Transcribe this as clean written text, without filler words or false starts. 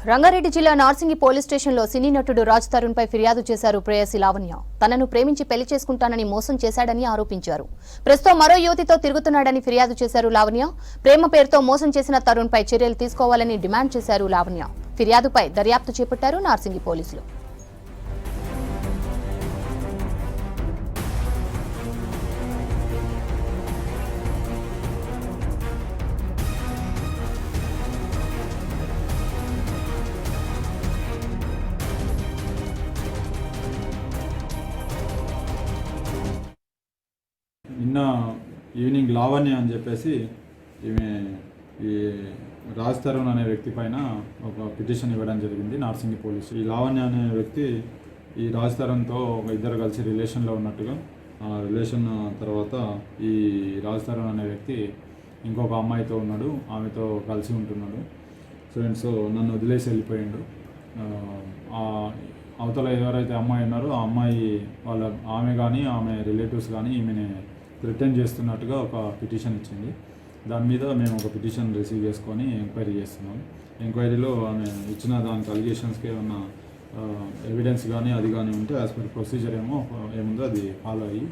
రంగారెడ్డి జిల్లా నార్సింగి పోలీస్ స్టేషన్లో సినీ నటుడు రాజ్ తరుణ్ పై ఫిర్యాదు చేశారు ప్రేయసి లావణ్య. తనను ప్రేమించి పెళ్లి చేసుకుంటానని మోసం చేశాడని ఆరోపించారు. ప్రస్తుతం మరో యువతితో తిరుగుతున్నాడని ఫిర్యాదు చేశారు లావణ్య. ప్రేమ పేరుతో మోసం చేసిన తరుణ్ పై చర్యలు తీసుకోవాలని డిమాండ్ చేశారు లావణ్య. ఫిర్యాదుపై దర్యాప్తు చేపట్టారు నార్సింగి పోలీసులు. నిన్న ఈవినింగ్ లావణ్య అని చెప్పేసి ఈమె ఈ రాజ్ తరుణ్ అనే వ్యక్తి పైన ఒక పిటిషన్ ఇవ్వడం జరిగింది నార్సింగి పోలీసు. ఈ లావణ్య అనే వ్యక్తి ఈ రాజ్ తరుణ్తో ఒక ఇద్దరు కలిసి రిలేషన్లో ఉన్నట్టుగా, ఆ రిలేషన్ తర్వాత ఈ రాజ్ తరుణ్ అనే వ్యక్తి ఇంకొక అమ్మాయితో ఉన్నాడు, ఆమెతో కలిసి ఉంటున్నాడు. సో నన్ను వదిలేసి వెళ్ళిపోయిండు. అవతల ఎవరైతే అమ్మాయి ఉన్నారో ఆ అమ్మాయి ఆమె కానీ ఆమె రిలేటివ్స్ కానీ ఈమెని థ్రెటన్ చేస్తున్నట్టుగా ఒక పిటిషన్ ఇచ్చింది. దాని మీద మేము ఒక పిటిషన్ రిసీవ్ చేసుకొని ఎంక్వైరీ చేస్తున్నాం. ఎంక్వైరీలో ఆమె ఇచ్చిన దానికి అలిగేషన్స్కి ఏమన్నా ఎవిడెన్స్ కానీ అది కానీ ఉంటే యాజ్ పర్ ప్రొసీజర్ ఏముందో అది ఫాలో అయ్యి